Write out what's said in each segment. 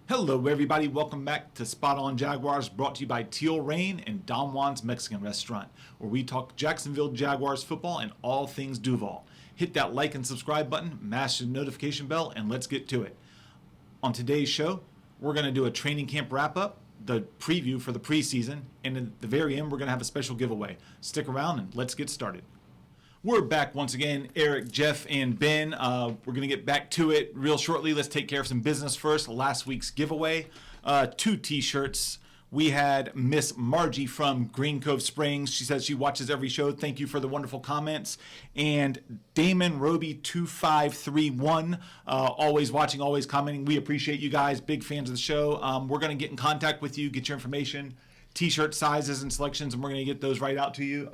Hello, everybody. Welcome back to Spot On Jaguars, brought to you by Teal Reign and Don Juan's Mexican Restaurant, where we talk Jacksonville Jaguars football and all things Duval. Hit that like and subscribe button, mash the notification bell, and let's get to it. On today's show, we're going to do a training camp wrap-up, the preview for the preseason, and at the very end, we're going to have a special giveaway. Stick around and let's get started. We're back once again, Eric, Jeff, and Ben. We're going to get back to it real shortly. Let's take care of some business first. Last week's giveaway, 2 t-shirts. We had Miss Margie from Green Cove Springs. She says she watches every show. Thank you for the wonderful comments. And Damon Roby 2531, always watching, always commenting. We appreciate you guys. Big fans of the show. We're going to get in contact with you, get your information, t-shirt sizes and selections, and we're going to get those right out to you.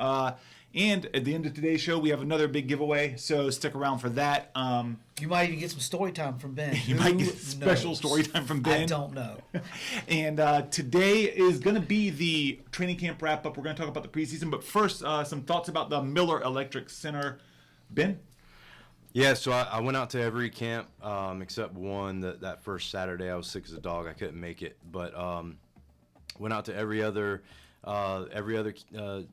And at the end of today's show, we have another big giveaway, so stick around for that. You might even get some story time from Ben. You might get special story time from Ben. I don't know. And today is going to be the training camp wrap-up. We're going to talk about the preseason, but first, some thoughts about the Miller Electric Center. Ben? Yeah, so I went out to every camp except one that first Saturday. I was sick as a dog. I couldn't make it, but went out to every other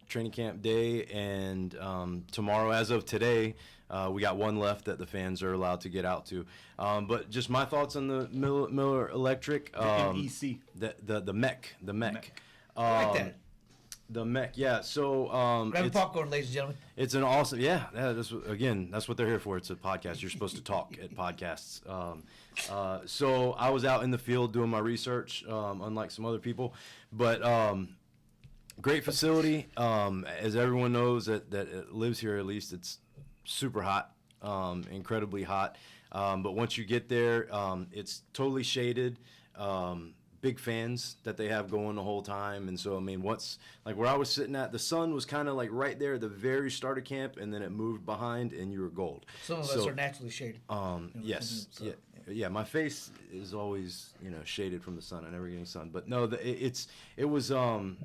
training camp day, and tomorrow, as of today, we got one left that the fans are allowed to get out to. But just my thoughts on the Miller Electric. The MEC. The MEC. I like that. The MEC, yeah. So Grab popcorn, ladies and gentlemen. it's an awesome, that's what they're here for. It's a podcast. You're supposed to talk at podcasts. So I was out in the field doing my research, unlike some other people, but great facility. As everyone knows that lives here, at least, it's super hot, incredibly hot. But once you get there, it's totally shaded. Big fans that they have going the whole time. And so, I mean, where I was sitting at, the sun was kind of like right there at the very start of camp, and then it moved behind, and you were gold. Some of us are naturally shaded. Yes. Yeah, my face is always, shaded from the sun. I never get any sun. But no, it was so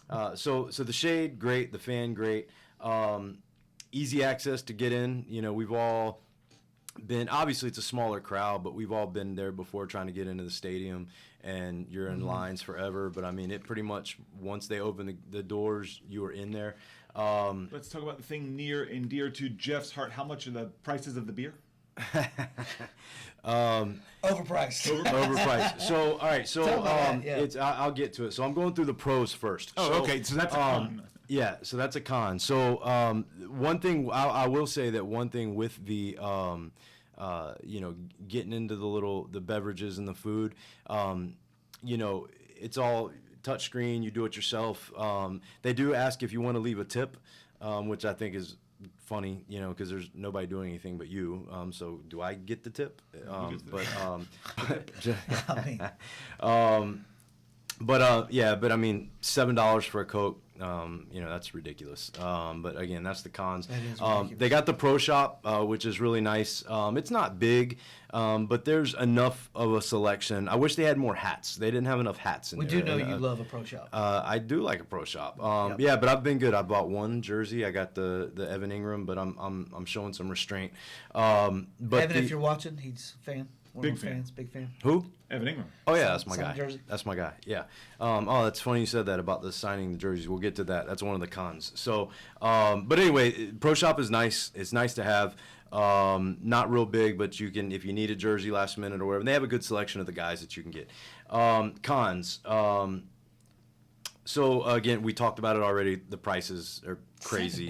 the shade, great. The fan, great. Easy access to get in. We've all been, obviously it's a smaller crowd, but we've all been there before trying to get into the stadium, and you're in lines forever. But I mean, it pretty much, once they open the doors, you are in there. Let's talk about the thing near and dear to Jeff's heart. How much are the prices of the beer? Overpriced. Overpriced. So, all right. So, I'll get to it. So, I'm going through the pros first. Okay. So that's a con. Yeah. So that's a con. So, one thing I will say that one thing with the, getting into the beverages and the food, it's all touchscreen. You do it yourself. They do ask if you want to leave a tip, which I think is funny, because there's nobody doing anything but you. So do I get the tip? But I mean, $7 for a Coke, that's ridiculous. But again, that's the cons. They got the Pro Shop, which is really nice. It's not big, but there's enough of a selection. I wish they had more hats. They didn't have enough hats in there. We do know you love a Pro Shop. I do like a Pro Shop. Yep. Yeah, but I've been good. I bought one jersey. I got the Evan Ingram, but I'm showing some restraint. But Evan, if you're watching, he's a fan. Big fan. Big fan. Who? Evan Ingram. Oh yeah, that's my guy. Jersey. That's my guy. Yeah. That's funny you said that about the signing the jerseys. We'll get to that. That's one of the cons. So, but anyway, Pro Shop is nice. It's nice to have. Not real big, but you can, if you need a jersey last minute or whatever. And they have a good selection of the guys that you can get. Cons. So again, we talked about it already. The prices are crazy.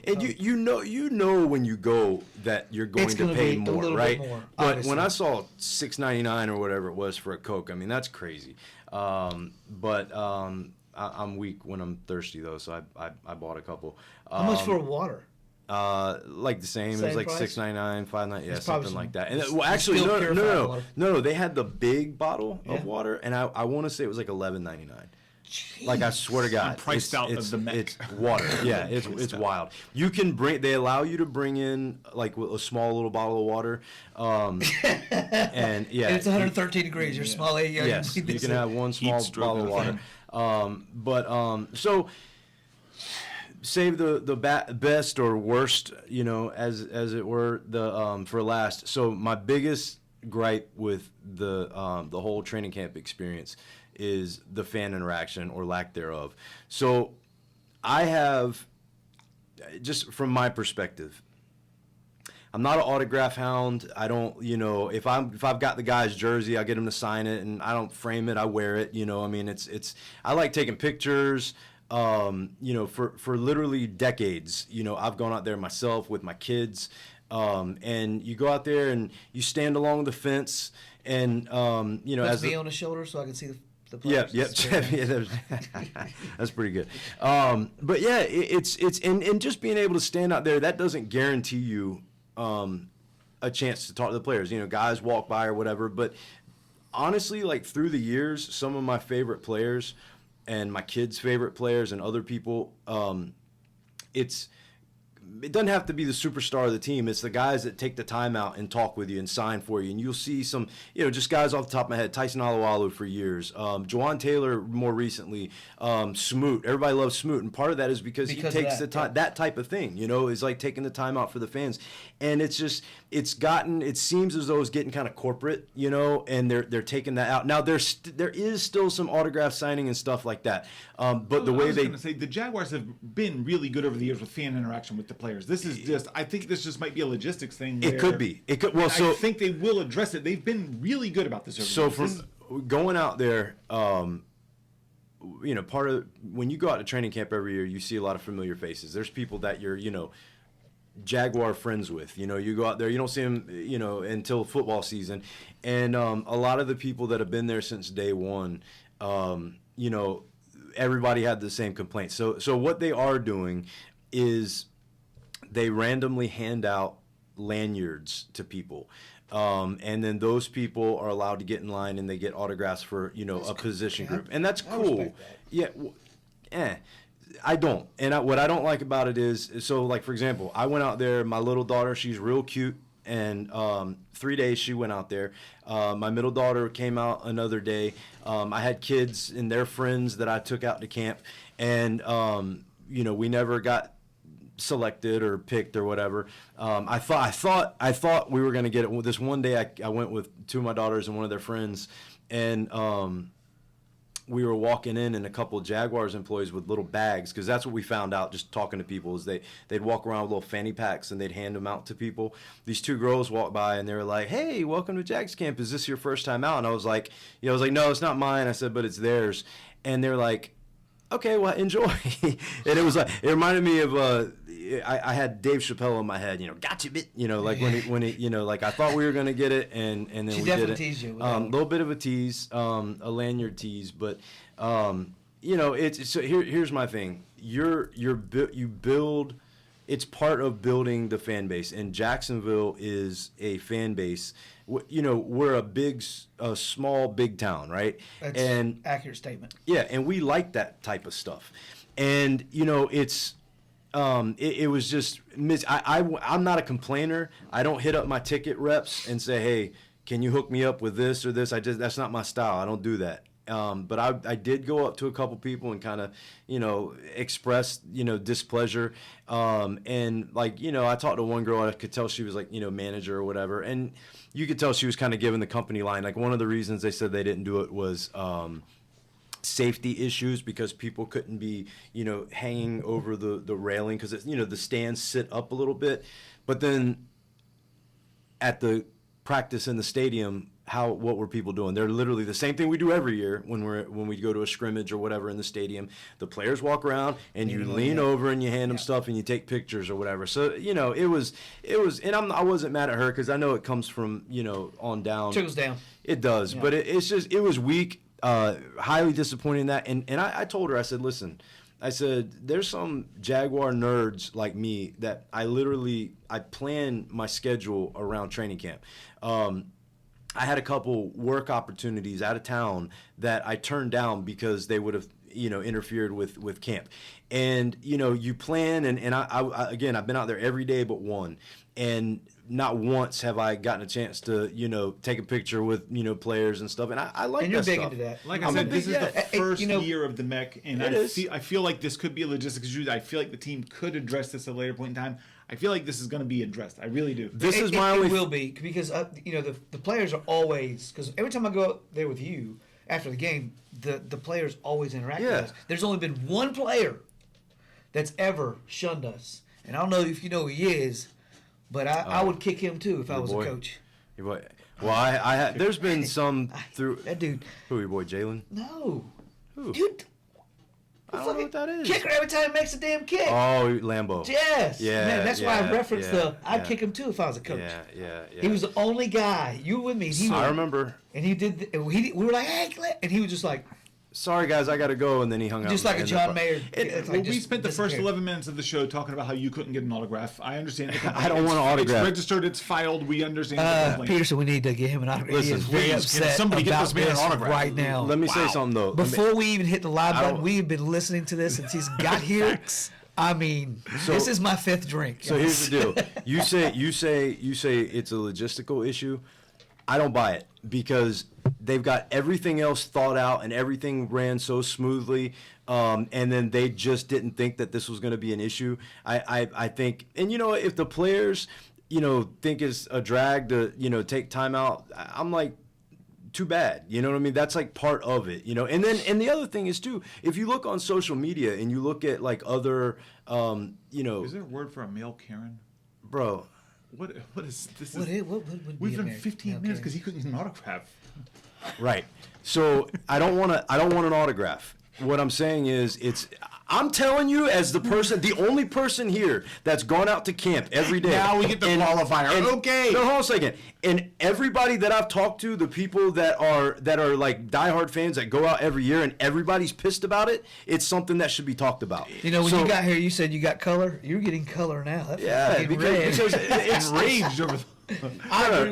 And you know when you go that you're going to pay more, right? More, but when I saw $6.99 or whatever it was for a Coke, I mean that's crazy. I'm weak when I'm thirsty though, so I bought a couple. How much for water? Like the same. It was like $6.99, $5.99, yeah, something like that. And actually, no. They had the big bottle of water, and I want to say it was like $11.99. Jeez. Like I swear to God, I'm priced out of the MEC. It's water. Yeah, it's wild. You can bring. They allow you to bring in like a small little bottle of water, and And it's 113 degrees. You're small. Yes, you can have one small bottle of water. So save the best or worst, as it were, for last. So my biggest gripe with the whole training camp experience is the fan interaction or lack thereof. So I have, just from my perspective, I'm not an autograph hound. I don't, if I've got the guy's jersey, I get him to sign it, and I don't frame it. I wear it. I mean, it's. I like taking pictures. For literally decades, I've gone out there myself with my kids, and you go out there and you stand along the fence, and Puts me on the shoulder so I can see the players. Yep. That's pretty good. But yeah, it's and just being able to stand out there, that doesn't guarantee you a chance to talk to the players. Guys walk by or whatever. But honestly, like through the years, some of my favorite players and my kids' favorite players and other people, it doesn't have to be the superstar of the team. It's the guys that take the time out and talk with you and sign for you. And you'll see some, just guys off the top of my head. Tyson Alualu for years. Juwan Taylor more recently. Smoot. Everybody loves Smoot. And part of that is because he takes the time, that type of thing, is like taking the time out for the fans. And it seems as though it's getting kind of corporate, and they're taking that out. Now, there is still some autograph signing and stuff like that. But the way I was going to say, the Jaguars have been really good over the years with fan interaction with the players. This is just, I think this just might be a logistics thing. It could be. Well, I think they will address it. They've been really good about this. So going out there, part of when you go out to training camp every year, you see a lot of familiar faces. There's people that you're, Jaguar friends with. You go out there, you don't see them, until football season, and a lot of the people that have been there since day one, everybody had the same complaint. So what they are doing is they randomly hand out lanyards to people. And then those people are allowed to get in line and they get autographs for, a position group. And that's cool. Yeah. I don't. And what I don't like about it is, so like, for example, I went out there, my little daughter, she's real cute. And 3 days she went out there. My middle daughter came out another day. I had kids and their friends that I took out to camp. And, we never got selected or picked or whatever. I thought we were going to get it. This one day I went with two of my daughters and one of their friends, and we were walking in, and a couple of Jaguars employees with little bags, because that's what we found out just talking to people, is they'd walk around with little fanny packs and they'd hand them out to people. These two girls walked by and they were like, "Hey, welcome to Jags camp. Is this your first time out?" And I was like, "No, it's not mine." I said, "But it's theirs." And they're like, "Okay, well, enjoy." And it reminded me of I had Dave Chappelle in my head, gotcha bit, like when it, like I thought we were gonna get it, and then we did it. Teased you. A little bit of a tease, a lanyard tease, but it's so here's my thing. You build. It's part of building the fan base, and Jacksonville is a fan base. We're a small, big town, right? That's an accurate statement. Yeah, and we like that type of stuff, and it's. It was just I'm not a complainer. I don't hit up my ticket reps and say, "Hey, can you hook me up with this or this?" That's not my style. I don't do that. But I did go up to a couple people and kind of, express, displeasure. And like, I talked to one girl, I could tell she was like, manager or whatever. And you could tell she was kind of giving the company line. Like one of the reasons they said they didn't do it was, safety issues, because people couldn't be, hanging over the railing, because it's, the stands sit up a little bit. But then at the practice in the stadium, what were people doing? They're literally the same thing we do every year when we go to a scrimmage or whatever in the stadium. The players walk around and you lean over and you hand them stuff and you take pictures or whatever. So it was, and I wasn't mad at her, because I know it comes from on down. Trickles down. It does, but it's just, it was weak. Highly disappointed in that, and I told her, I said, "Listen," I said, "there's some Jaguar nerds like me that I plan my schedule around training camp." I had a couple work opportunities out of town that I turned down because they would have interfered with camp, and you plan, and I again, I've been out there every day but one, and not once have I gotten a chance to, take a picture with, players and stuff. And I like that stuff. And you're big into that. Like I said, this is the first year of the MEC, and I feel like this could be a logistics issue. I feel like the team could address this at a later point in time. I feel like this is going to be addressed. I really do. This is my only. It will be because the players are always, because every time I go out there with you after the game, the players always interact with us. There's only been one player that's ever shunned us, and I don't know if you know who he is, but I would kick him too if I was a coach. Your boy. Well, there's been some through that dude. Who, your boy Jalen? No. Who? Dude. I don't know what that is. Kicker every time he makes a damn kick. Oh, Lambo. Yes. Yeah. Man, that's why I referenced I'd kick him too if I was a coach. Yeah. He was the only guy. You were with me. I remember. And he did. We were like, hey, and he was just like, sorry guys, I got to go, and then he hung out. Just like a John Mayer. We spent the first 11 minutes of the show talking about how you couldn't get an autograph. I understand. I don't want an autograph. It's registered. It's filed. We understand. Peterson, we need to get him an autograph. Listen, he is very upset somebody get about this man an autograph right now. Let me say something though. Before we even hit the live button, we've been listening to this since he's got here. I mean, this is my 5th drink. So here's the deal. You say it's a logistical issue. I don't buy it because they've got everything else thought out and everything ran so smoothly, and then they just didn't think that this was going to be an issue. I think, and if the players, think it's a drag to, take time out, I'm like, too bad. You know what I mean? That's like part of it, And then, and the other thing is too, if you look on social media and you look at like other, Is there a word for a male Karen? Bro. What is this? We've done 15 minutes because he couldn't get an autograph. Right. So I don't want an autograph. What I'm saying is I'm telling you, as the only person here that's gone out to camp every day. Now we get the qualifier. Okay. No, hold on a second. And everybody that I've talked to, the people that are like diehard fans that go out every year, and everybody's pissed about it. It's something that should be talked about. When you got here, you said you got color. You're getting color now. That's because it's enraged over.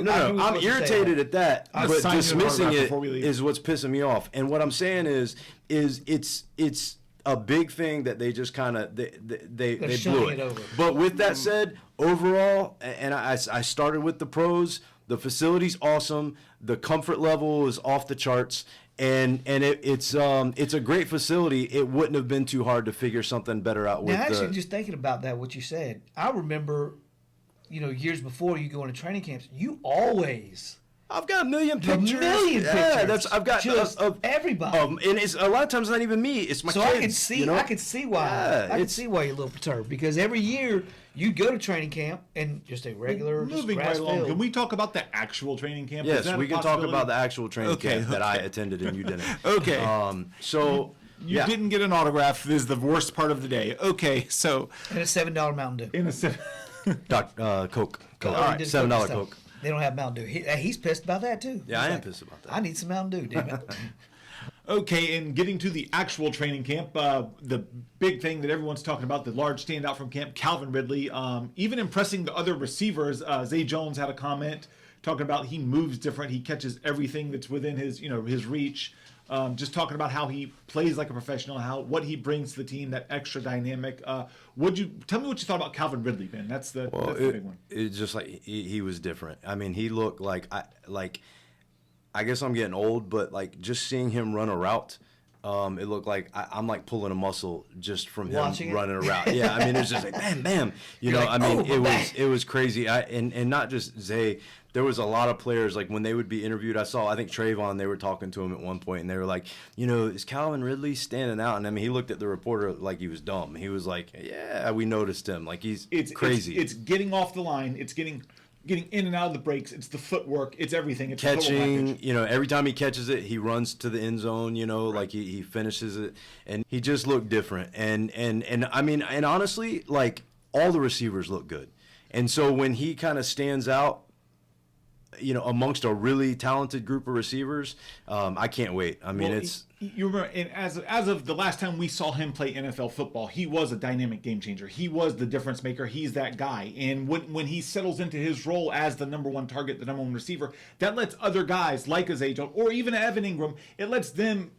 No. I'm irritated at that, but dismissing it is what's pissing me off. And what I'm saying is it's a big thing that they just kind of they blew it. Over. But with that said, overall, and I started with the pros. The facility's awesome. The comfort level is off the charts. And it's a great facility. It wouldn't have been too hard to figure something better out with. Now, actually, just thinking about that, what you said, I remember, years before you go into training camps, you always. I've got a million pictures. I've got just everybody. And it's a lot of times not even me. It's my kids. I can see why. I can see why you're a little perturbed, because every year you go to training camp and just a regular. Moving right along. Can we talk about the actual training camp? Yes, we can talk about the actual training camp that I attended and you didn't. Okay. So. You didn't get an autograph. This is the worst part of the day. Okay, so. And a $7 Mountain Dew. Coke. All right, $7 Coke. They don't have Mountain Dew. He's pissed about that too. Yeah, I am pissed about that. I need some Mountain Dew, damn it. Okay, and getting to the actual training camp, the big thing that everyone's talking about, the large standout from camp, Calvin Ridley, even impressing the other receivers. Zay Jones had a comment talking about he moves different. He catches everything that's within his reach. Just talking about how he plays like a professional, what he brings to the team, that extra dynamic. Tell me what you thought about Calvin Ridley, Ben? That's the big one. It's just like he was different. I mean, he looked like I guess I'm getting old, but like just seeing him run a route, it looked like I'm like pulling a muscle just from him running a route. Yeah, I mean, it's just like bam, bam. It was crazy. And not just Zay. There was a lot of players, like when they would be interviewed, I think Trayvon, they were talking to him at one point, and they were like, is Calvin Ridley standing out? And I mean, he looked at the reporter like he was dumb. He was like, yeah, we noticed him. Like he's crazy. It's getting off the line. It's getting in and out of the breaks. It's the footwork. It's everything. It's catching. Every time he catches it, he runs to the end zone. Like he finishes it, and he just looked different. And I mean, and honestly, like all the receivers look good. And so when he kind of stands out, amongst a really talented group of receivers, I can't wait. I mean, you remember, and as of the last time we saw him play NFL football, he was a dynamic game changer. He was the difference maker. He's that guy. And when he settles into his role as the number one target, the number one receiver, that lets other guys like Zay Jones or even Evan Ingram, it lets them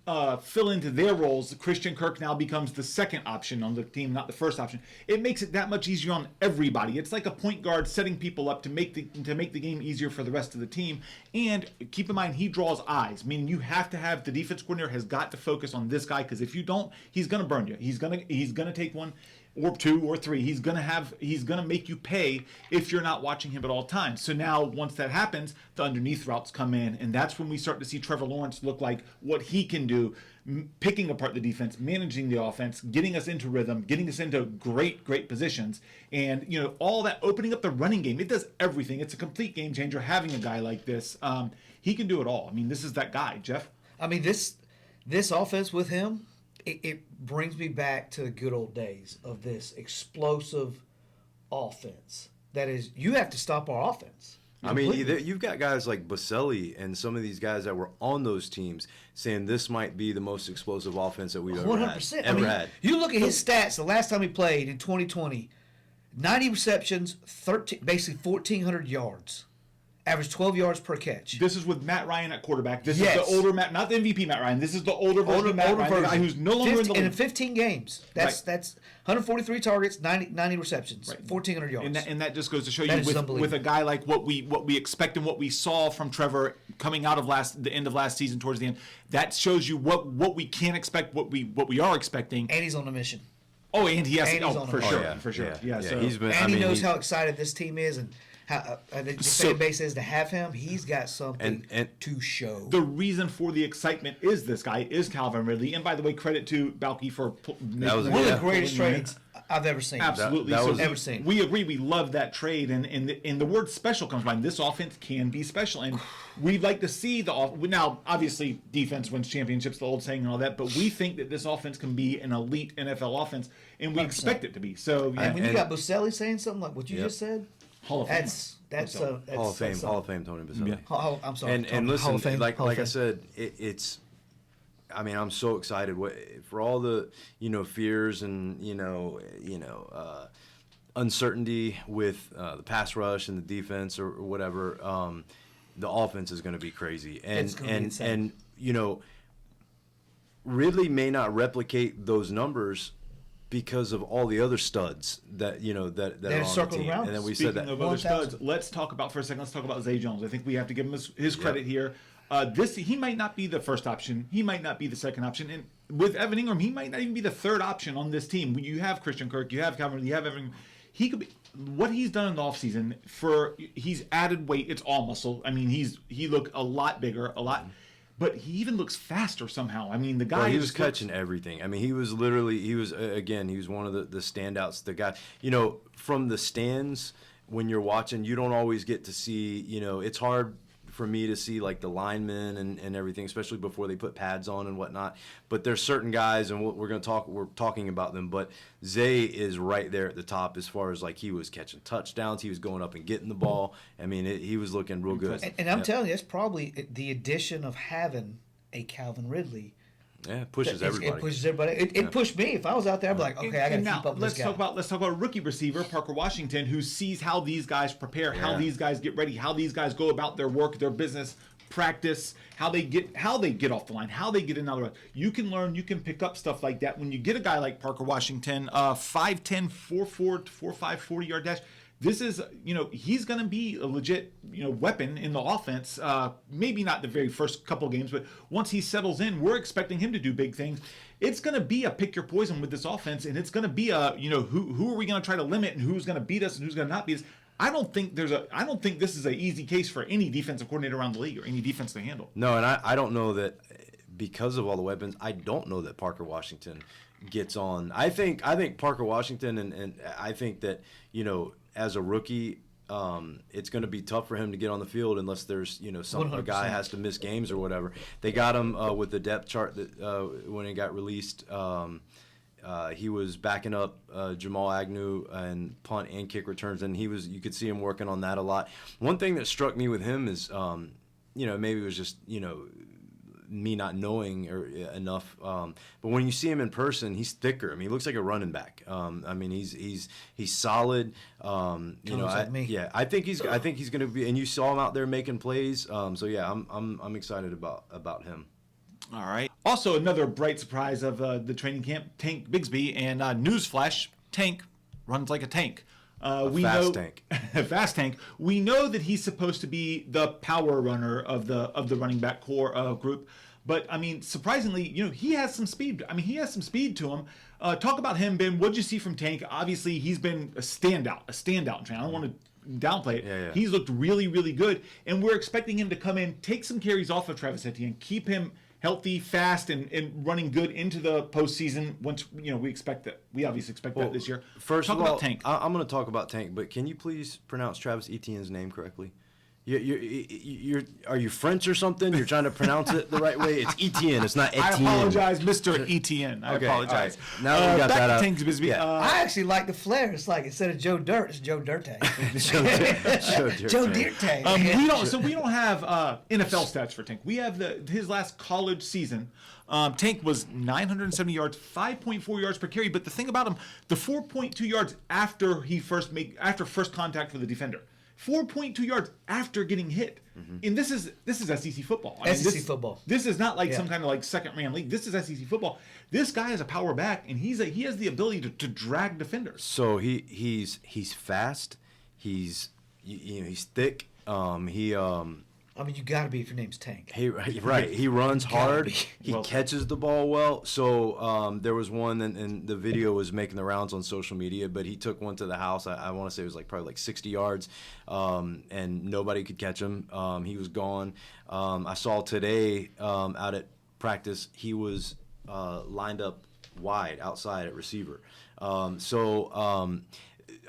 fill into their roles. Christian Kirk now becomes the second option on the team, not the first option. It makes it that much easier on everybody. It's like a point guard setting people up to make the game easier for the rest of the team. And keep in mind, he draws eyes, meaning you have to have the defense coordinator has got to focus on this guy, because if you don't, he's going to burn you. He's going to take one. or 2 or 3. He's gonna make you pay if you're not watching him at all times. So now once that happens, the underneath routes come in, and that's when we start to see Trevor Lawrence look like what he can do, picking apart the defense, managing the offense, getting us into rhythm, getting us into great positions, and all that, opening up the running game. It does everything. It's a complete game changer having a guy like this. He can do it all. I mean, this is that guy, Jeff. I mean, this offense with him, it brings me back to the good old days of this explosive offense. That is, you have to stop our offense. I mean, you've got guys like Boselli and some of these guys that were on those teams saying this might be the most explosive offense that we've ever 100%. had. You look at his stats the last time he played in 2020, 90 receptions, basically 1,400 yards. Average 12 yards per catch. This is with Matt Ryan at quarterback. This is the older Matt, not the MVP Matt Ryan. This is the older version of Matt Ryan, the guy who's no longer in the league. In 15 games. That's 143 targets, 90 receptions, Right. 1,400 yards. And that just goes to show That you is with a guy like what we expect and what we saw from Trevor coming out of the end of last season towards the end. That shows you what we can expect, what we are expecting. And he's on a mission. Oh, and he has And he's on for a sure, mission. for sure. Yeah. Yeah, So he's been. And he knows how excited this team is and how the fan base is to have him. He's got something to show. the reason for the excitement is this guy, is Calvin Ridley. And by the way, credit to Balky for That was one of yeah. the greatest trades I've ever seen. Absolutely. That So was- Ever seen. We agree. We love that trade, and the word special comes to mind. This offense can be special, and we'd like to see now. Obviously, defense wins championships, the old saying and all that. But we think that this offense can be an elite NFL offense, and we 100%. expect it to be. So yeah, And when you got Boselli saying something like what you just said, Hall of Fame. that's Hall of Fame, Tony Boselli. Yeah. I'm sorry. And Hall listen, of Fame, like Hall of I Fame. said, it's. I mean, I'm so excited for all the fears and uncertainty with the pass rush and the defense or whatever. The offense is going to be crazy, It's gonna be insane. and Ridley may not replicate those numbers because of all the other studs that that are on the circled team. around. And then we Speaking said that. of other 1,000. studs, let's talk about Zay Jones. I think we have to give him his credit here. He might not be the first option. He might not be the second option. And with Evan Ingram, he might not even be the third option on this team. You have Christian Kirk, you have Calvin, you have Evan. He could be. What he's done in the offseason, he's added weight. It's all muscle. I mean, he looked a lot bigger, but he even looks faster somehow. I mean, the guy He was catching everything. I mean, he was one of the standouts. The guy, from the stands when you're watching, you don't always get to see. It's hard for me to see like the linemen and everything, especially before they put pads on and whatnot. But there's certain guys, and we're talking about them. But Zay is right there at the top as far as like he was catching touchdowns, he was going up and getting the ball. I mean, he was looking real good. And I'm telling you, it's probably the addition of having a Calvin Ridley. Yeah, it pushes everybody. It pushes everybody. It pushed me. If I was out there, I'd be like, okay, I got to now, keep up with this guy. Let's talk about rookie receiver Parker Washington, who sees how these guys prepare, how these guys get ready, how these guys go about their work, their business, practice, how they get off the line, how they get another. You can learn, you can pick up stuff like that when you get a guy like Parker Washington, 5'10", 4'4", 4'5", 40-yard dash. This is, he's going to be a legit, weapon in the offense. Maybe not the very first couple of games, but once he settles in, we're expecting him to do big things. It's going to be a pick your poison with this offense, and it's going to be a, who are we going to try to limit and who's going to beat us and who's going to not beat us. I don't think this is an easy case for any defensive coordinator around the league or any defense to handle. No, and I don't know that because of all the weapons, I don't know that Parker Washington gets on. I think Parker Washington and I think that, as a rookie, it's going to be tough for him to get on the field unless there's a guy has to miss games or whatever. They got him with the depth chart that when it got released. He was backing up Jamal Agnew and punt and kick returns, and you could see him working on that a lot. One thing that struck me with him is maybe it was just me not knowing enough. But when you see him in person, he's thicker. I mean, he looks like a running back. I mean, he's solid. Like me. Yeah, I think he's going to be. And you saw him out there making plays. So yeah, I'm excited about him. All right. Also, another bright surprise of the training camp, Tank Bigsby, and newsflash, Tank runs like a tank. Fast tank. We know that he's supposed to be the power runner of the running back core group, But I mean, surprisingly, he has some speed. I mean, he has some speed to him. Talk about him, Ben. What'd you see from Tank? Obviously, he's been a standout in training. I don't want to downplay it. Yeah. He's looked really, really good, and we're expecting him to come in, take some carries off of Travis Etienne, keep him healthy, fast, and running good into the postseason. Once we obviously expect that this year. First talk of all, about Tank. I'm going to talk about Tank, but can you please pronounce Travis Etienne's name correctly? Are you French or something? You're trying to pronounce it the right way. It's Etienne. It's not Etienne. I apologize, Mr. Etienne. I apologize. Right. Now we got back that to out. Tank's Bisbee. Yeah. I actually like the flair. It's like instead of Joe Dirt, it's Joe Dirte. Joe Dirte. We don't have NFL stats for Tank. We have his last college season. Tank was 970 yards, 5.4 yards per carry. But the thing about him, the 4.2 yards after first contact for the defender. 4.2 yards after getting hit. Mm-hmm. And this is SEC football. Football. This is not like some kind of like second-round league. This is SEC football. This guy is a power back, and he has the ability to drag defenders. So he's fast. He's thick. I mean, you got to be if your name's Tank. He runs hard. He catches the ball well. So there was one, and the video was making the rounds on social media, but he took one to the house. I want to say it was probably 60 yards, and nobody could catch him. He was gone. I saw today out at practice, he was lined up wide outside at receiver. I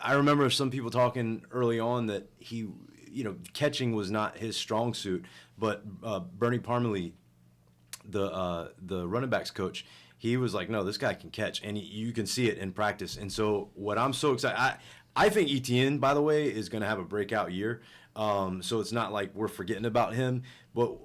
remember some people talking early on that he – catching was not his strong suit, but Bernie Parmalee, the running backs coach, he was like, no, this guy can catch, and you can see it in practice. And so what I'm so excited, I think Etienne, by the way, is going to have a breakout year. So it's not like we're forgetting about him. But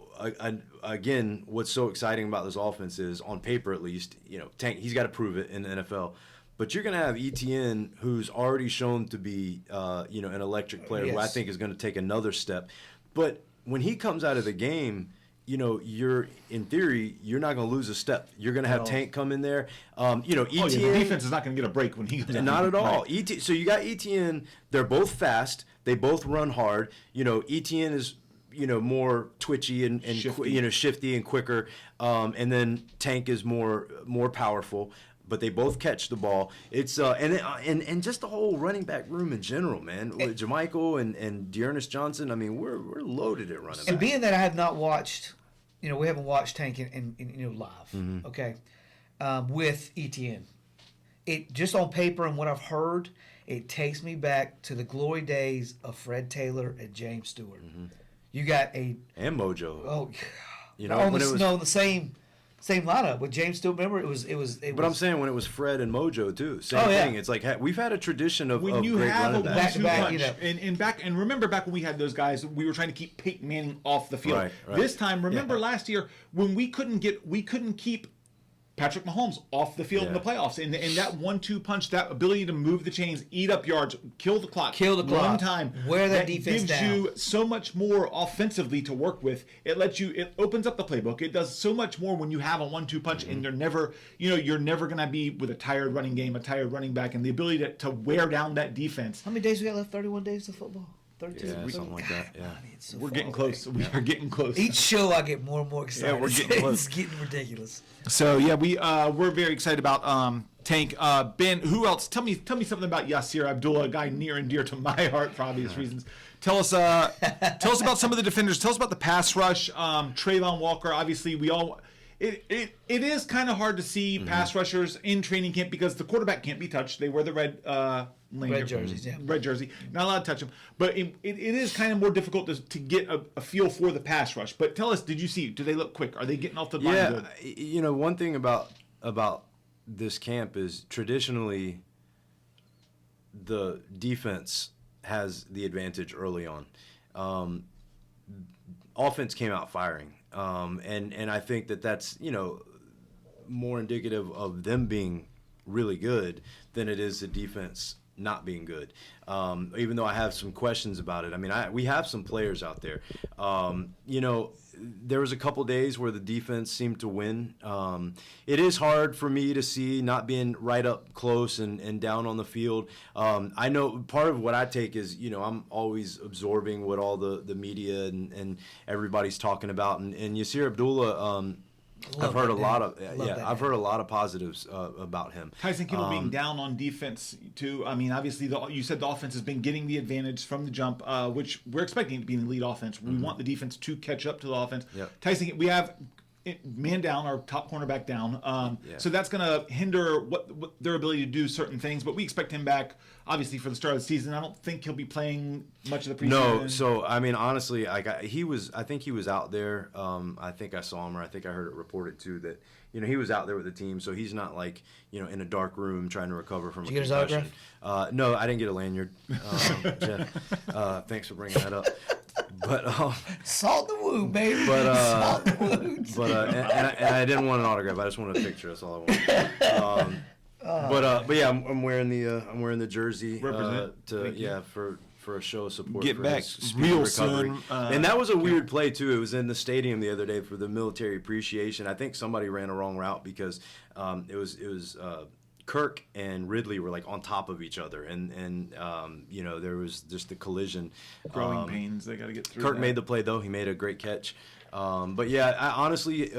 again, what's so exciting about this offense is, on paper at least, Tank, he's got to prove it in the NFL. But you're going to have Etienne, who's already shown to be, an electric player, who I think is going to take another step. But when he comes out of the game, you're in theory, you're not going to lose a step. You're going to have Tank come in there. Etienne, the defense is not going to get a break when he comes out. Not at all. Right. So you got Etienne. They're both fast. They both run hard. Etienne is more twitchy and shifty and quicker. And then Tank is more powerful. But they both catch the ball. It's and just the whole running back room in general, man. With Jermichael and Dearness Johnson, I mean, we're loaded at running back. And being that I have not watched, we haven't watched Tank in live, mm-hmm. okay, with Etienne. It just on paper and what I've heard, it takes me back to the glory days of Fred Taylor and James Stewart. Mm-hmm. You got and Mojo. Oh, the same lineup with James Stewart. Remember, it was. But I'm saying when it was Fred and Mojo too, same thing. It's like we've had a tradition of when you great have a running backs. back-to-back, and remember back when we had those guys, we were trying to keep Peyton Manning off the field. Right. This time, remember last year when we couldn't keep Patrick Mahomes off the field in the playoffs, and that 1-2 punch, that ability to move the chains, eat up yards, kill the clock one time, wear that defense gives down. you so much more offensively to work with. It opens up the playbook. It does so much more when you have a 1-2 punch, and you're never going to be with a tired running game, a tired running back, and the ability to wear down that defense. How many days we got left? 31 days of football. 32. Yeah, something like that. Yeah, so we're getting close. We are getting close. Each show, I get more and more excited. Yeah, we're getting close. It's getting ridiculous. So yeah, we're very excited about Tank. Ben, who else? Tell me something about Yasir Abdullah, a guy near and dear to my heart for obvious reasons. Tell us about some of the defenders. Tell us about the pass rush. Trayvon Walker. Obviously, it is kind of hard to see pass rushers in training camp because the quarterback can't be touched. They wear the red jerseys, red jersey. Not allowed to touch them. But it is kind of more difficult to get a feel for the pass rush. But tell us, do they look quick? Are they getting off the line good? One thing about this camp is traditionally the defense has the advantage early on. Offense came out firing. And I think that's more indicative of them being really good than it is the defense not being good. Even though I have some questions about it. I mean, we have some players out there. There was a couple days where the defense seemed to win. It is hard for me to see not being right up close and down on the field. I know part of what I take is, I'm always absorbing what all the media and everybody's talking about. And Yasir Abdullah, I've heard a lot of I've heard a lot of positives about him. Tyson Kimmel being down on defense too. I mean, obviously, you said the offense has been getting the advantage from the jump, which we're expecting it to be the lead offense. We want the defense to catch up to the offense. Yep. Tyson, we have man down, our top cornerback down. So that's going to hinder what their ability to do certain things. But we expect him back, obviously, for the start of the season. I don't think he'll be playing much of the preseason. No, so I mean, honestly, I think he was out there. I think I saw him, or I think I heard it reported too that he was out there with the team. So he's not like in a dark room trying to recover from a concussion. Did you get his autograph? No, I didn't get a lanyard. Jeff, thanks for bringing that up. But salt the wound, baby. But salt the wound. But and I didn't want an autograph. I just wanted a picture. That's all I wanted. But yeah, I'm wearing the jersey for a show of support. Get for back his speedy real recovery. soon. And that was a weird play too. It was in the stadium the other day for the military appreciation. I think somebody ran a wrong route because it was Kirk and Ridley were like on top of each other, and there was just the collision. Growing pains they got to get through. Kirk made the play though. He made a great catch. But yeah, honestly,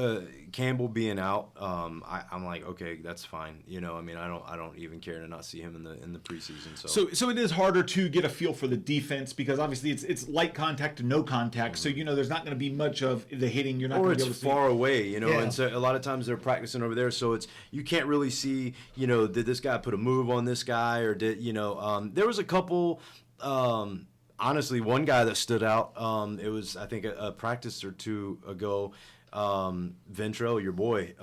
Campbell being out, I'm like, okay, that's fine. I mean, I don't even care to not see him in the preseason. So it is harder to get a feel for the defense because obviously it's light contact to no contact. So there's not going to be much of the hitting. You're not going to be able to see. Far away, and so a lot of times they're practicing over there. So you can't really see, did this guy put a move on this guy or did there was a couple. Honestly, one guy that stood out, it was, I think, a practice or two ago, Ventrell, your boy.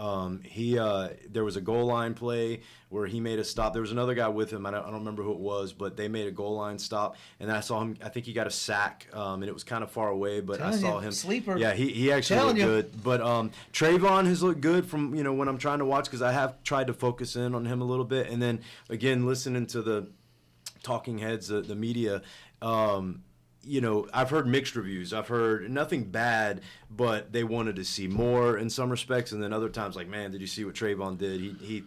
There was a goal line play where he made a stop. There was another guy with him. I don't remember who it was, but they made a goal line stop. And I saw him. I think he got a sack, and it was kind of far away, but I saw him. Sleeper. Yeah, he actually looked good. But Trayvon has looked good from, when I'm trying to watch because I have tried to focus in on him a little bit. And then, again, listening to the talking heads, the media, I've heard mixed reviews. I've heard nothing bad, but they wanted to see more in some respects, and then other times, like, man, did you see what Trayvon did? He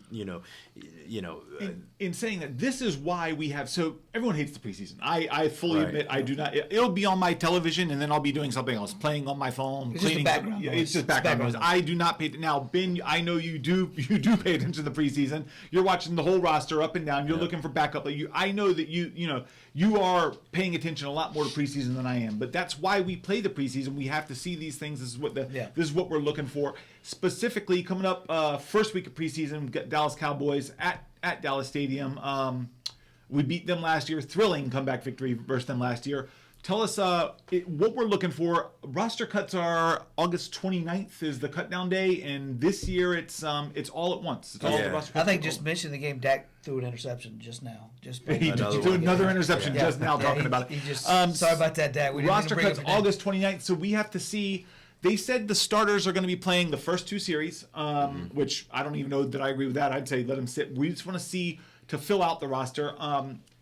In saying that, this is why we have everyone hates the preseason. I fully admit I do not. It'll be on my television, and then I'll be doing something else, playing on my phone, It's cleaning. just background noise. It's just background noise. I do not pay. Now, Ben, I know you do pay attention to the preseason. You're watching the whole roster up and down. You're looking for backup. I know that you are paying attention a lot more to preseason than I am. But that's why we play the preseason. We have to see these things. This is what we're looking for. Specifically, coming up first week of preseason, we've got Dallas Cowboys at Dallas Stadium. We beat them last year. Thrilling comeback victory versus them last year. Tell us what we're looking for. Roster cuts are August 29th is the cut down day, and this year it's all at once. It's all the roster cuts. I think just mentioning the game, Dak threw an interception just now. He threw another interception just now talking about it. He just sorry about that, Dak. We roster didn't cuts August 29th, so we have to see. They said the starters are going to be playing the first two series, which I don't even know that I agree with that. I'd say let them sit. We just want to see to fill out the roster.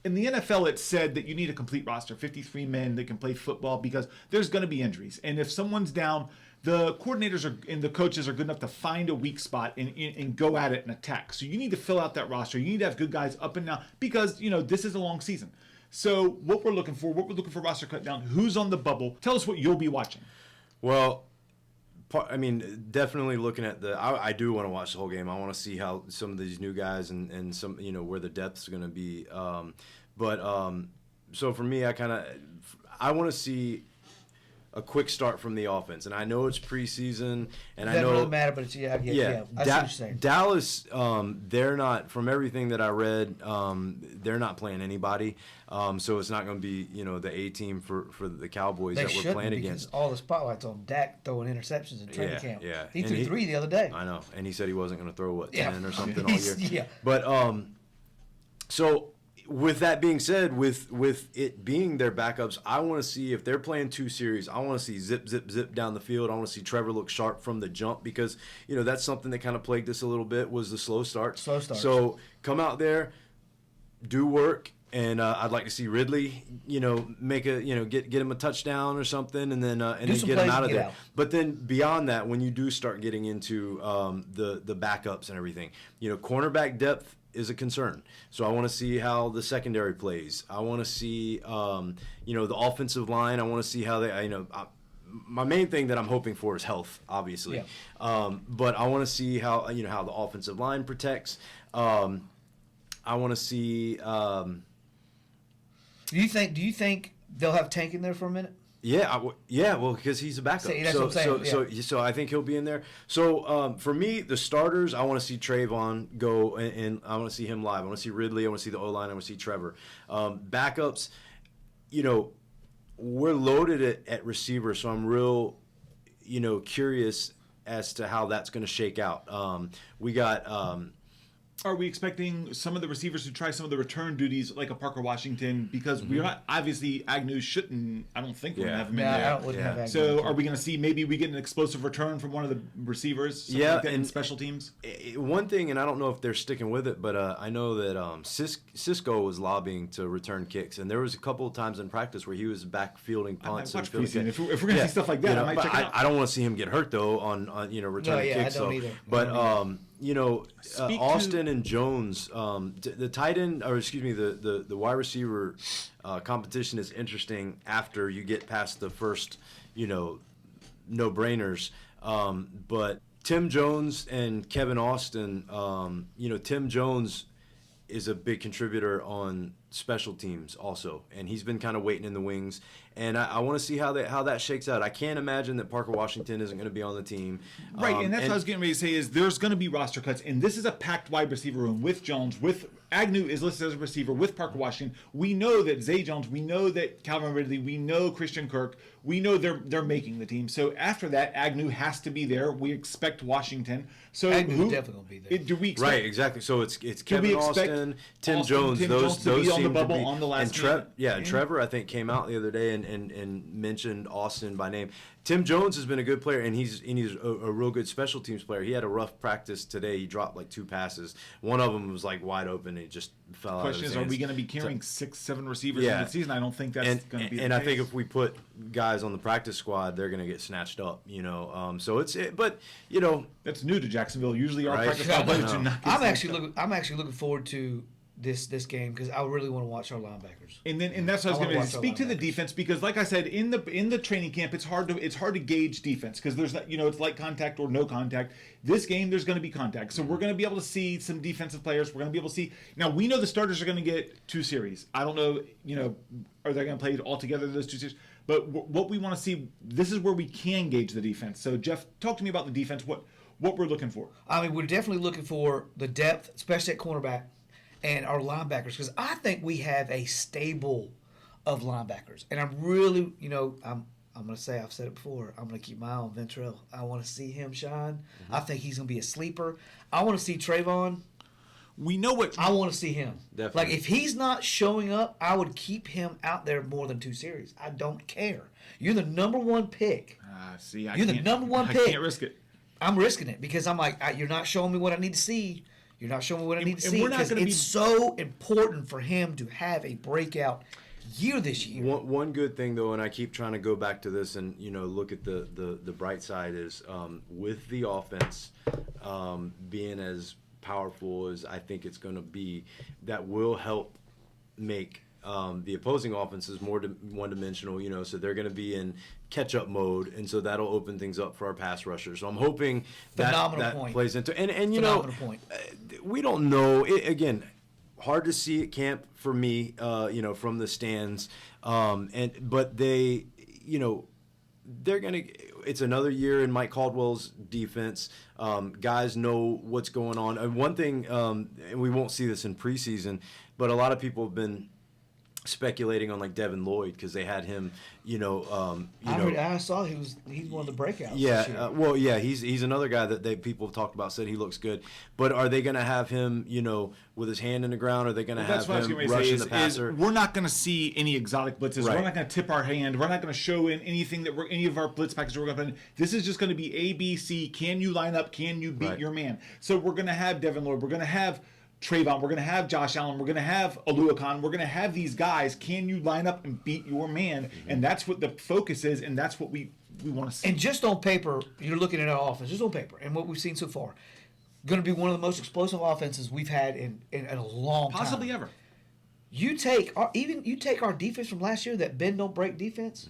In the NFL, it's said that you need a complete roster, 53 men that can play football because there's going to be injuries. And if someone's down, the coordinators and the coaches are good enough to find a weak spot and go at it and attack. So you need to fill out that roster. You need to have good guys up and down because, this is a long season. So what we're looking for roster cut down, who's on the bubble. Tell us what you'll be watching. Well, I mean, definitely looking at I do want to watch the whole game. I want to see how some of these new guys and some, where the depth's going to be. So for me, I want to see a quick start from the offense. And I know it's preseason, and I know it doesn't really matter, but it's, I see what you're saying. Dallas, they're not, from everything that I read, they're not playing anybody. So it's not going to be, the A team for the Cowboys that we're playing against. All the spotlight's on Dak throwing interceptions in training camp. Yeah. He threw 3 the other day. I know, and he said he wasn't going to throw 10 or something all year. Yeah. But so with that being said, with it being their backups, I want to see if they're playing 2 series. I want to see zip, zip, zip down the field. I want to see Trevor look sharp from the jump because that's something that kind of plagued us a little bit was the slow starts. So come out there, do work. And I'd like to see Ridley, make a, get him a touchdown or something, and then get him out of there. But then beyond that, when you do start getting into the backups and everything, cornerback depth is a concern. So I want to see how the secondary plays. I want to see, the offensive line. I want to see how they, my main thing that I'm hoping for is health, obviously. Yeah. But I want to see how how the offensive line protects. I want to see. Do you think they'll have Tank in there for a minute? Yeah, well, because he's a backup. See, that's what I'm saying, So I think he'll be in there. So for me, the starters, I want to see Trayvon go, and I want to see him live. I want to see Ridley. I want to see the O-line. I want to see Trevor. Backups, we're loaded at receiver, so I'm real, curious as to how that's going to shake out. We got. Are we expecting some of the receivers to try some of the return duties like a Parker Washington? Because we're not, obviously, Agnew shouldn't, I don't think we're going to have him in there. I wouldn't have Agnew. So are we going to see maybe we get an explosive return from one of the receivers? Something like that in special teams? One thing, and I don't know if they're sticking with it, but I know that Cisco was lobbying to return kicks, and there was a couple of times in practice where he was back fielding punts. If we're going to see stuff like that, I might check it out. I don't want to see him get hurt, though, on returning kicks. I don't either. But, Austin and Jones, the tight end, or excuse me, the wide receiver competition is interesting after you get past the first, no-brainers. But Tim Jones and Kevin Austin, Tim Jones is a big contributor on special teams also, and he's been kind of waiting in the wings. And I want to see how that shakes out. I can't imagine that Parker Washington isn't going to be on the team. Right, and that's what I was getting ready to say is there's going to be roster cuts, and this is a packed wide receiver room with Jones, with Agnew is listed as a receiver with Parker Washington. We know that Zay Jones, we know that Calvin Ridley, we know Christian Kirk, we know they're making the team. So after that, Agnew has to be there. We expect Washington. So Agnew definitely will be there. Do we expect, right, exactly. So it's Kevin Austin, Tim Jones, those to be on the seem bubble to be, on the last and Trevor I think came out the other day and mentioned Austin by name. Tim Jones has been a good player, and he's a real good special teams player. He had a rough practice today. He dropped like 2 passes. One of them was like wide open. And it just fell out of his question is, hands. Are we going to be carrying 6-7 receivers in the season? I don't think that's going to be the And case. I think if we put guys on the practice squad, they're going to get snatched up, So but that's new to Jacksonville. Usually our Right. practice squad players do not get I'm snatched actually looking forward to this game because I really want to watch our linebackers. And that's what I was going to speak to the linebackers. defense, because like I said, in the training camp it's hard to gauge defense because there's not, it's like contact or no contact. This game there's going to be contact, so we're going to be able to see some defensive players. We're going to be able to see, now we know the starters are going to get 2 series. I don't know, are they going to play all together those 2 series? But what we want to see, this is where we can gauge the defense. So Jeff, talk to me about the defense. What we're looking for. I mean, we're definitely looking for the depth, especially at cornerback, and our linebackers, because I think we have a stable of linebackers. And I'm really, I'm going to say, I've said it before, I'm going to keep my eye on Ventrell. I want to see him shine. Mm-hmm. I think he's going to be a sleeper. I want to see Trayvon. We know what I want to see him. Definitely. Like, if he's not showing up, I would keep him out there more than 2 series. I don't care. You're the number 1 pick. You're the number 1 pick. I can't risk it. I'm risking it because I'm like, you're not showing me what I need to see. You're not showing me what I need to see we're not because gonna it's so important for him to have a breakout year this year. One good thing, though, and I keep trying to go back to this and, look at the bright side is with the offense being as powerful as I think it's going to be, that will help make the opposing offenses more one-dimensional, so they're going to be in catch-up mode, and so that'll open things up for our pass rushers. So I'm hoping that plays into and point. We don't know. Again, hard to see at camp for me, from the stands, but they, they're going to – it's another year in Mike Caldwell's defense. Guys know what's going on. And one thing, and we won't see this in preseason, but a lot of people have been speculating on like Devin Lloyd because they had him, I saw he's one of the breakouts. Yeah, he's another guy that people have talked about, said he looks good. But are they going to have him, with his hand in the ground? Are they going to have him rushing the passer? We're not going to see any exotic blitzes. Right. We're not going to tip our hand. We're not going to show in anything that any of our blitz packages we're going to. This is just going to be A, B, C. Can you line up? Can you beat your man? So we're going to have Devin Lloyd. We're going to have Trayvon, we're going to have Josh Allen, we're going to have Aluakon, we're going to have these guys. Can you line up and beat your man? Mm-hmm. And that's what the focus is, and that's what we want to see. And just on paper, you're looking at our offense, just on paper, and what we've seen so far, going to be one of the most explosive offenses we've had in a long time. Possibly ever. You take our defense from last year, that bend don't break defense.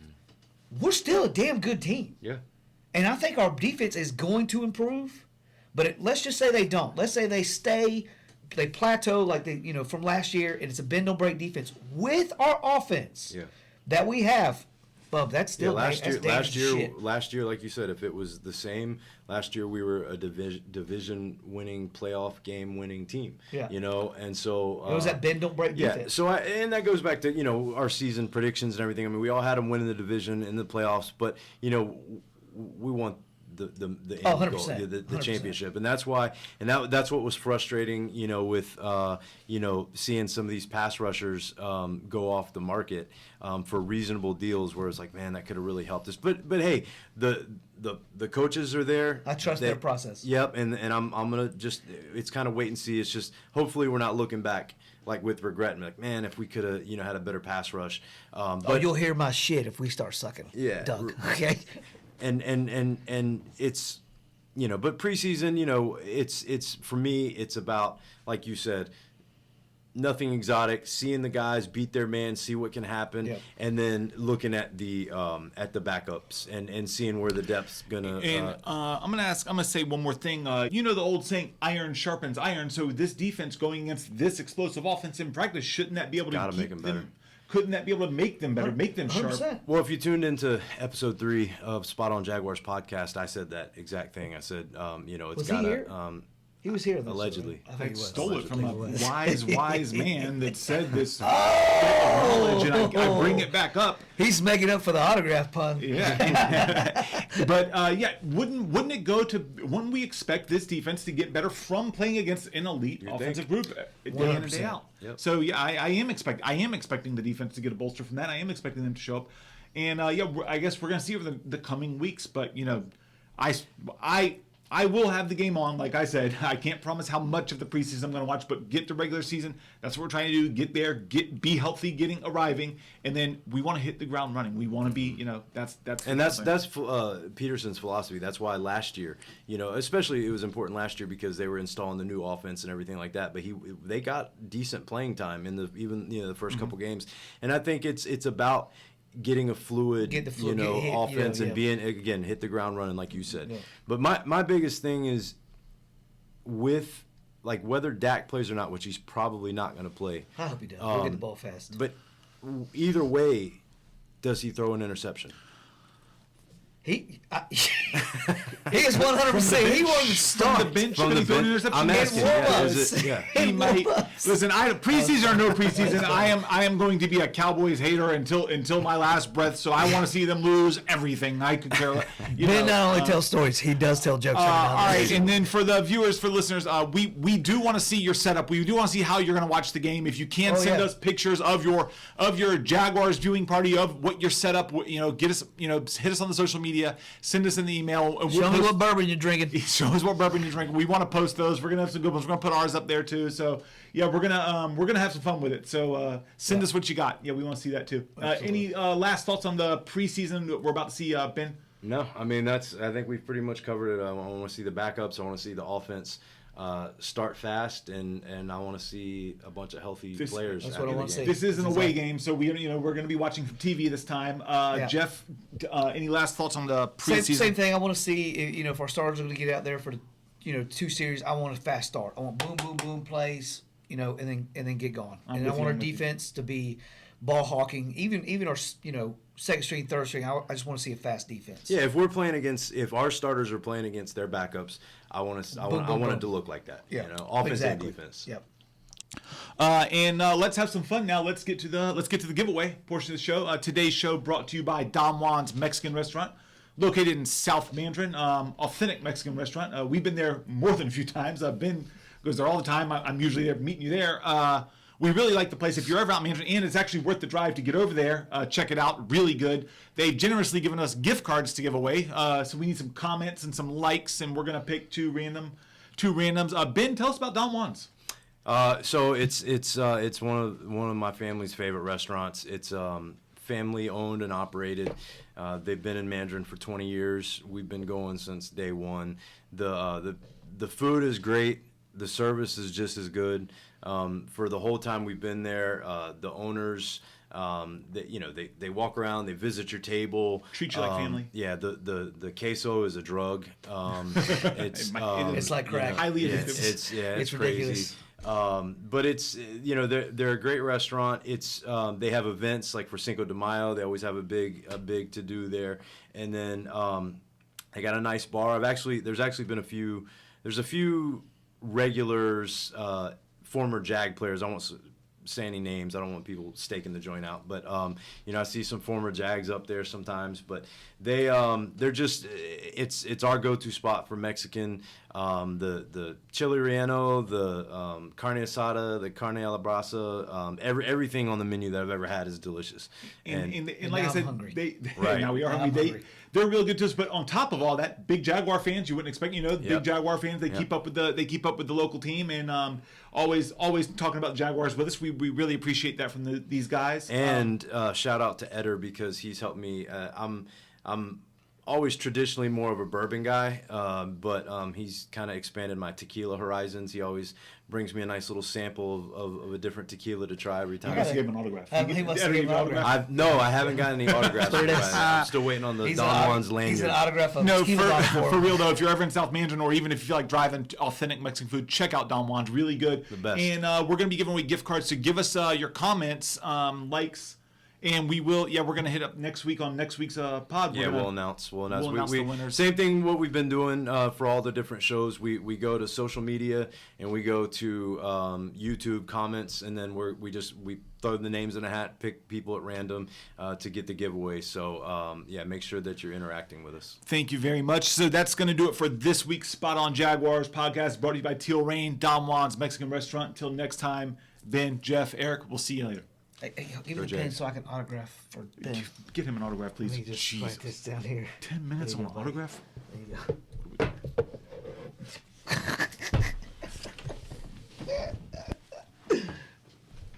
we're still a damn good team. Yeah. And I think our defense is going to improve. But let's just say they don't. Let's say they plateau like from last year, and it's a bend don't break defense with our offense that we have. Bub, that's still last shit. Last year, like you said, if it was the same, last year we were a division winning, playoff game winning team. Yeah. And so it was that bend don't break defense. Yeah. So and that goes back to our season predictions and everything. I mean, we all had them winning the division in the playoffs, but we want the end 100%, goal, the championship, and that's why, that's what was frustrating, with seeing some of these pass rushers go off the market for reasonable deals, where it's like, man, that could have really helped us. But hey, the coaches are there. I trust their process. Yep, and I'm gonna it's kind of wait and see. It's just hopefully we're not looking back like with regret and like, man, if we could have had a better pass rush. But you'll hear my shit if we start sucking. Yeah, Doug. Okay. And it's but preseason, it's for me, it's about, like you said, nothing exotic, seeing the guys beat their man, see what can happen, and then looking at the backups and seeing where the depth's gonna. And I'm gonna say one more thing. The old saying, iron sharpens iron. So this defense going against this explosive offense in practice, shouldn't that be able to make them better? Couldn't that be able to make them better, make them sharp? 100%. Well, if you tuned into episode 3 of Spot on Jaguars podcast, I said that exact thing. I said, it's got to. He was here. Allegedly. I think I he was. stole it from a Allegedly. wise man that said this knowledge, and I bring it back up. He's making up for the autograph pun. Yeah. But wouldn't it go to, wouldn't we expect this defense to get better from playing against an elite offensive group day in and day out? Yep. So I am expecting the defense to get a bolster from that. I am expecting them to show up, and I guess we're gonna see over the coming weeks. But I will have the game on. Like I said, I can't promise how much of the preseason I'm going to watch, but get the regular season. That's what we're trying to do. Get there, be healthy, arriving, and then we want to hit the ground running. We want to be, that's Peterson's philosophy. That's why last year, especially it was important last year because they were installing the new offense and everything like that. But they got decent playing time in the first couple games, and I think it's about getting a fluid, offense and being, again, hit the ground running like you said. Yeah. But my biggest thing is with, like, whether Dak plays or not, which he's probably not going to play. I hope he does. We'll get the ball fast. But either way, does he throw an interception? He is 100%. He wanted to start from the bench. I'm asking. He might listen. Preseason or no preseason, I am going to be a Cowboys hater until my last breath. So I want to see them lose everything. I could care less. Ben not only tells stories, he does tell jokes. All right, and then for the viewers, for listeners, we do want to see your setup. We do want to see how you're going to watch the game. If you can send us pictures of your Jaguars viewing party, of what your setup. Get us. Hit us on the social media. Send us an email. Show me what bourbon you're drinking. Show us what bourbon you're drinking. We want to post those. We're gonna have some good ones. We're gonna put ours up there too. So yeah, we're gonna have some fun with it. So send us what you got. Yeah, we want to see that too. Any last thoughts on the preseason that we're about to see, Ben? No, I mean I think we've pretty much covered it. I want to see the backups. I want to see the offense start fast, and I want to see a bunch of healthy players. That's what I want to see. This is an away game, so we're going to be watching from TV this time. Jeff, any last thoughts on the preseason? Same thing. I want to see if our starters are going to get out there for the 2 series. I want a fast start. I want boom, boom, boom plays, and then get going. And I want our defense to be ball hawking. Even our second string, third string. I just want to see a fast defense. Yeah, if our starters are playing against their backups, I want it to look like that. Yeah, offense and defense. Yep. And let's have some fun now. Let's get to the giveaway portion of the show. Today's show brought to you by Don Juan's Mexican Restaurant, located in South Mandarin. Authentic Mexican restaurant. We've been there more than a few times. Ben goes there all the time. I'm usually there meeting you there. We really like the place. If you're ever out in Mandarin, and it's actually worth the drive to get over there, check it out. Really good. They've generously given us gift cards to give away. So we need some comments and some likes, and we're gonna pick two randoms. Ben, tell us about Don Juan's. So it's one of my family's favorite restaurants. It's family owned and operated. They've been in Mandarin for 20 years. We've been going since day one. The food is great. the service is just as good. For the whole time we've been there, the owners, they walk around, they visit your table, Treat you like family. Yeah, the queso is a drug. It's like crack. Highly yeah, addictive. it's ridiculous. crazy. But it's they're a great restaurant. It's they have events like for Cinco de Mayo. They always have a big to do there, and then they got a nice bar. There's actually been a few regulars, former Jag players. I won't say any names. I don't want people staking the joint out, but I see some former Jags up there sometimes. But they're just it's our go-to spot for Mexican. The chili relleno, the carne asada, the carne a la brasa, everything on the menu that I've ever had is delicious. And like now I said, I'm hungry. right now we are Now hungry. I'm hungry. They're real good to us. But on top of all that, big Jaguar fans, you wouldn't expect. Big Yep. Jaguar fans. They keep up with the local team, and always talking about the Jaguars with us. We really appreciate that from these guys. And shout out to Eder because he's helped me. I'm always traditionally more of a bourbon guy, but he's kind of expanded my tequila horizons. He always brings me a nice little sample of a different tequila to try every You time. guys give him an autograph. He wants to give an autograph. I haven't gotten any autographs. There it is. I'm still waiting on the Don Juan's lanyard. He's an autograph of No, tequila Don for Juan. real though, if you're ever in South Mandarin, or even if you feel like driving authentic Mexican food, check out Don Juan's. Really good. The best. And we're going to be giving away gift cards. So give us your comments, likes, and we will. Yeah, we're going to hit up next week on next week's pod. Yeah, we'll announce. We'll announce the winners. Same thing. What we've been doing for all the different shows. We go to social media and we go to YouTube comments, and then we throw the names in a hat, pick people at random to get the giveaway. So make sure that you're interacting with us. Thank you very much. So that's going to do it for this week's Spot on Jaguars podcast, brought to you by Teal Reign, Don Juan's Mexican Restaurant. Until next time, Ben, Jeff, Eric, we'll see you later. Hey, give me a pen so I can autograph for Ben. Get him an autograph, please. Let me just Jesus. write this down here. 10 minutes There on you an go, buddy. autograph? There you go.